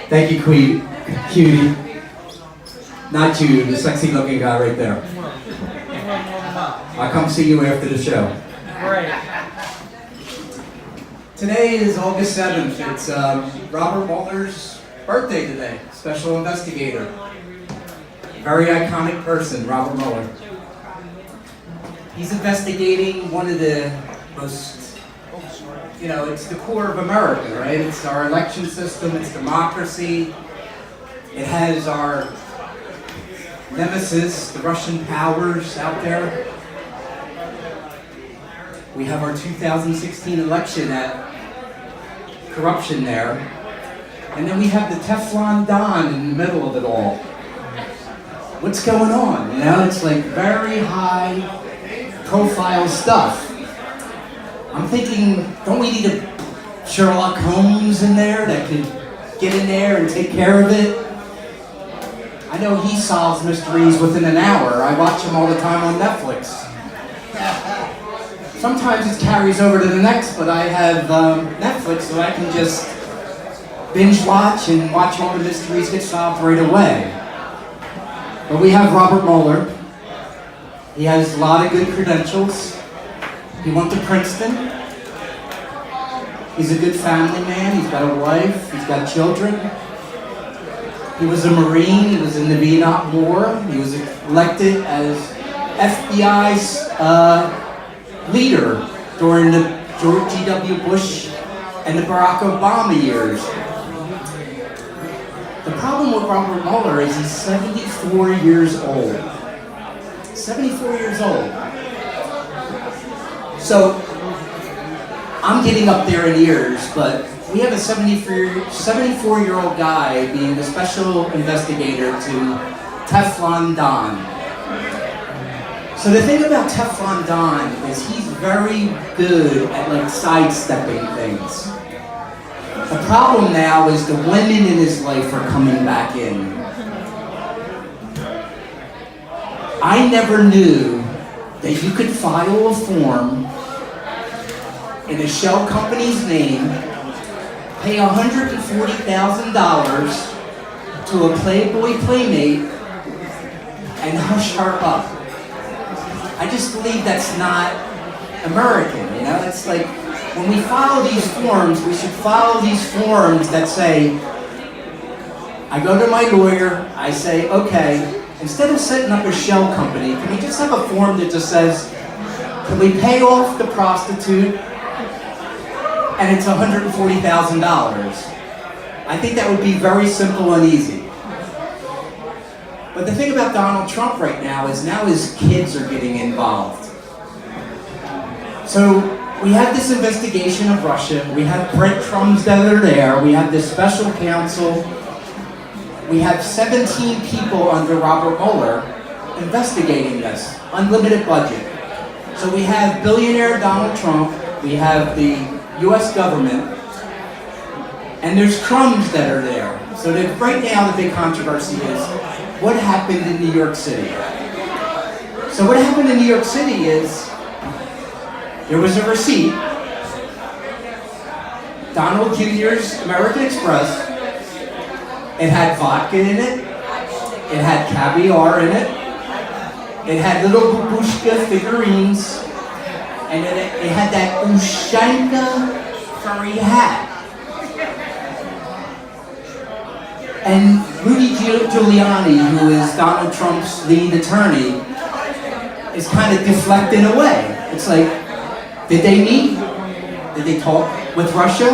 Thank you, cutie. Not you, the sexy looking guy right there. I'll come see you after the show. Great. Today is August 7th. It's Robert Mueller's birthday today. Special investigator. Very iconic person, Robert Mueller. He's investigating one of the most, it's the core of America, right? It's our election system, it's democracy. It has our nemesis, the Russian powers out there. We have our 2016 election at corruption there. And then we have the Teflon Don in the middle of it all. What's going on? It's like very high profile stuff. I'm thinking, don't we need a Sherlock Holmes in there that could get in there and take care of it? I know he solves mysteries within an hour. I watch him all the time on Netflix. Sometimes it carries over to the next, but I have Netflix, so I can just binge watch and watch all the mysteries get solved right away. But we have Robert Mueller. He has a lot of good credentials. He went to Princeton. He's a good family man. He's got a wife. He's got children. He was a Marine. He was in the Vietnam War. He was elected as FBI's leader during the George G.W. Bush and the Barack Obama years. The problem with Robert Mueller is he's 74 years old. 74 years old. So, I'm getting up there in years, but we have a 74-year-old guy being the special investigator to Teflon Don. So the thing about Teflon Don is he's very good at sidestepping things. The problem now is the women in his life are coming back in. I never knew that you could file a form in a shell company's name, pay $140,000 to a Playboy playmate, and hush her up. I just believe that's not American, It's like, when we follow these forms, we should follow these forms that say, I go to my lawyer, I say, okay, instead of setting up a shell company, can we just have a form that just says, can we pay off the prostitute, and it's $140,000. I think that would be very simple and easy. But the thing about Donald Trump right now is his kids are getting involved. So we have this investigation of Russia. We have breadcrumbs that are there. We have this special counsel. We have 17 people under Robert Mueller investigating this. Unlimited budget. So we have billionaire Donald Trump. We have the U.S. government. And there's crumbs that are there. So right now the big controversy is, what happened in New York City? So what happened in New York City is, there was a receipt, Donald Jr.'s American Express. It had vodka in it. It had caviar in it. It had little babushka figurines. And it had that Ushanka furry hat. And Rudy Giuliani, who is Donald Trump's lead attorney, is kind of deflecting away. It's like, did they meet? Did they talk with Russia?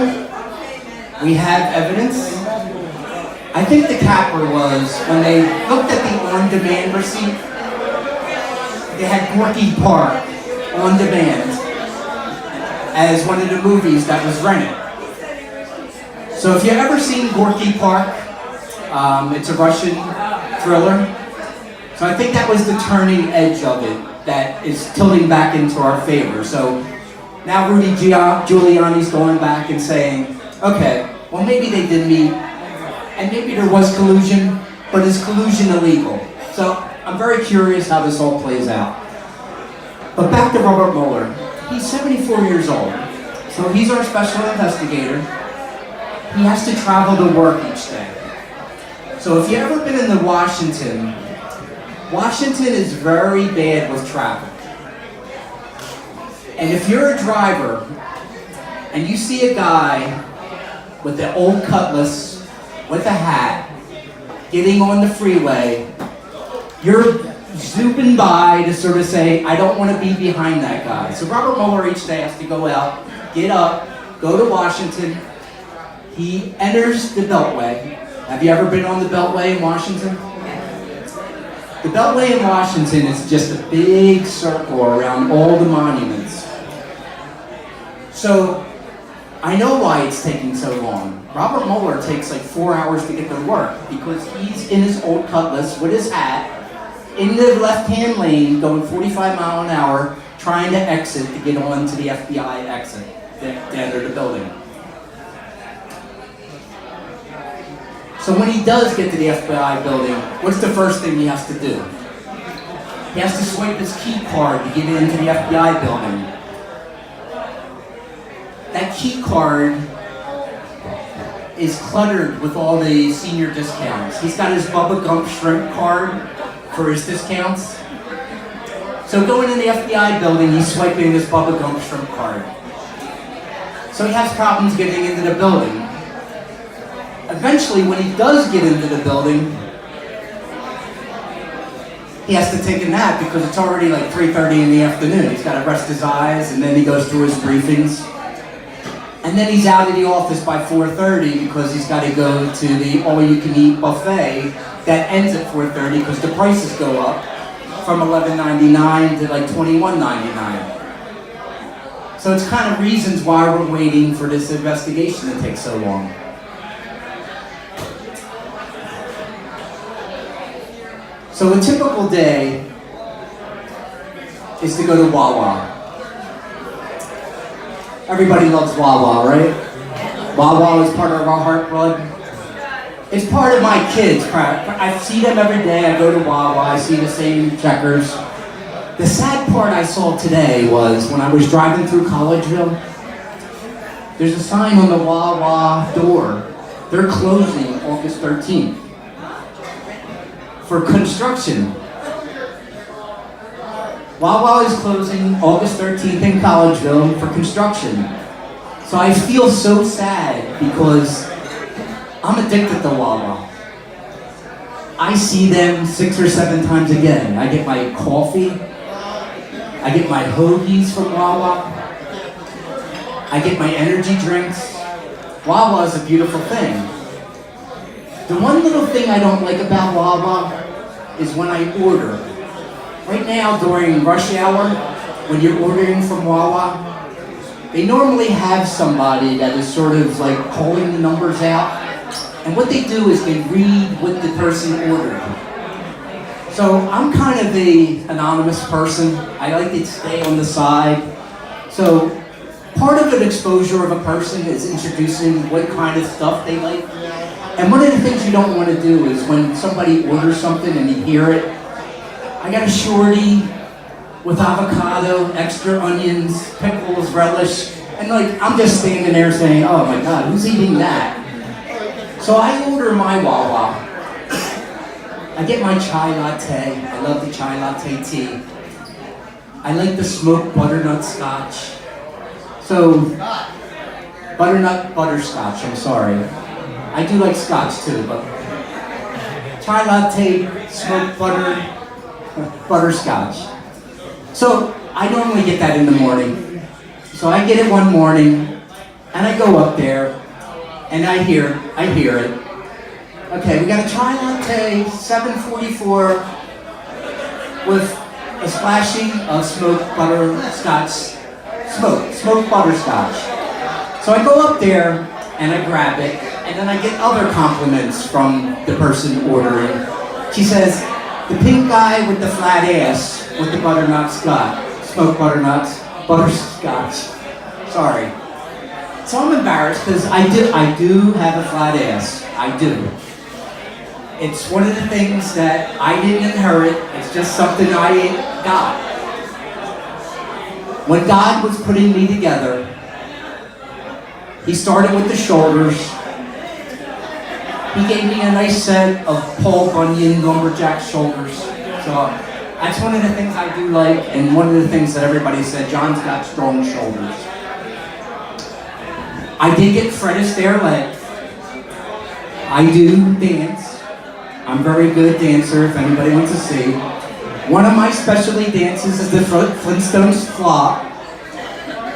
We have evidence. I think the capper was, when they looked at the on-demand receipt, they had Gorky Park on demand as one of the movies that was rented. So if you've ever seen Gorky Park, it's a Russian thriller. So I think that was the turning edge of it that is tilting back into our favor. So now Rudy Giuliani's going back and saying, okay, well maybe they did meet, and maybe there was collusion, but is collusion illegal? So I'm very curious how this all plays out. But back to Robert Mueller. He's 74 years old, so he's our special investigator. He has to travel to work each day. So if you've ever been in the Washington is very bad with traffic. And if you're a driver and you see a guy with the old Cutlass, with a hat, getting on the freeway, you're zooming by to sort of say, I don't want to be behind that guy. So Robert Mueller each day has to go out, get up, go to Washington. He enters the Beltway. Have you ever been on the Beltway in Washington? The Beltway in Washington is just a big circle around all the monuments. So, I know why it's taking so long. Robert Mueller takes like 4 hours to get to work because he's in his old Cutlass with his hat in the left-hand lane going 45 miles an hour trying to exit to get on to the FBI exit to enter the building. So when he does get to the FBI building, what's the first thing he has to do? He has to swipe his key card to get into the FBI building. That key card is cluttered with all the senior discounts. He's got his Bubba Gump shrimp card for his discounts. So going in the FBI building, he's swiping his Bubba Gump shrimp card. So he has problems getting into the building. Eventually, when he does get into the building, he has to take a nap because it's already like 3:30 in the afternoon. He's got to rest his eyes, and then he goes through his briefings. And then he's out of the office by 4:30 because he's got to go to the all-you-can-eat buffet that ends at 4:30 because the prices go up from $11.99 to like $21.99. So it's kind of reasons why we're waiting for this investigation to take so long. So a typical day is to go to Wawa. Everybody loves Wawa, right? Wawa is part of our heart blood. It's part of my kids. I see them every day. I go to Wawa. I see the same checkers. The sad part I saw today was when I was driving through Collegeville, there's a sign on the Wawa door. They're closing August 13th. For construction. Wawa is closing August 13th in Collegeville for construction. So I feel so sad because I'm addicted to Wawa. I see them 6 or 7 times a day. I get my coffee. I get my hoagies from Wawa. I get my energy drinks. Wawa is a beautiful thing. The one little thing I don't like about Wawa is when I order. Right now, during rush hour, when you're ordering from Wawa, they normally have somebody that is sort of like calling the numbers out. And what they do is they read what the person ordered. So I'm kind of an anonymous person. I like to stay on the side. So part of an exposure of a person is introducing what kind of stuff they like. And one of the things you don't want to do is when somebody orders something and you hear it, I got a shorty with avocado, extra onions, pickles, relish, and like I'm just standing there saying, oh my God, who's eating that? So I order my Wawa. I get my chai latte. I love the chai latte tea. I like the smoked butternut scotch. So, butternut butterscotch, I'm sorry. I do like scotch too, but chai latte, smoked butterscotch. So I normally get that in the morning. So I get it one morning, and I go up there, and I hear it. Okay, we got a chai latte, 744, with a splashing of smoked butterscotch, smoked butterscotch. So I go up there, and I grab it, and then I get other compliments from the person ordering. She says, the pink guy with the flat ass with the butternut scotch, smoked butterscotch. Sorry. So I'm embarrassed because I do have a flat ass. I do. It's one of the things that I didn't inherit. It's just something I got. When God was putting me together, He started with the shoulders, he gave me a nice set of Paul Bunyan lumberjack shoulders. So that's one of the things I do like, and one of the things that everybody said, John's got strong shoulders. I did get Fred Astaire legs. I do dance. I'm a very good dancer, if anybody wants to see. One of my specialty dances is the Flintstones flop.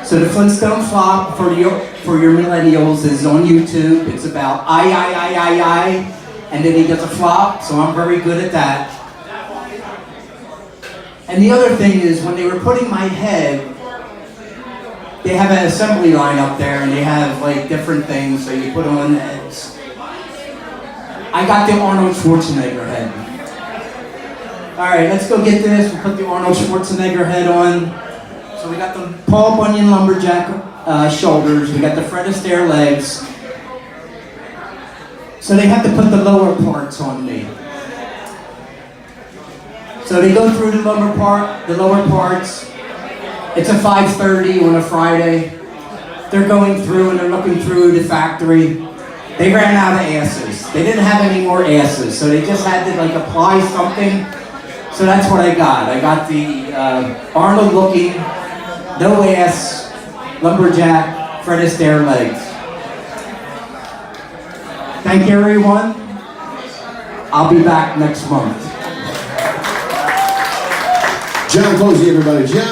So the Flintstone flop for your millennials is on YouTube. It's about I, and then he does a flop, so I'm very good at that. And the other thing is, when they were putting my head, they have an assembly line up there, and they have like different things, so you put on heads. I got the Arnold Schwarzenegger head. All right, let's go get this. We'll put the Arnold Schwarzenegger head on. So we got the Paul Bunyan lumberjack shoulders. We got the Fred Astaire legs. So they have to put the lower parts on me. So they go through the lower parts. It's a 5:30 on a Friday. They're going through and they're looking through the factory. They ran out of asses. They didn't have any more asses, so they just had to like apply something. So that's what I got. I got the Arnold looking, no ass, lumberjack, Fred Astaire legs. Thank you, everyone. I'll be back next month. John Posey, everybody. John.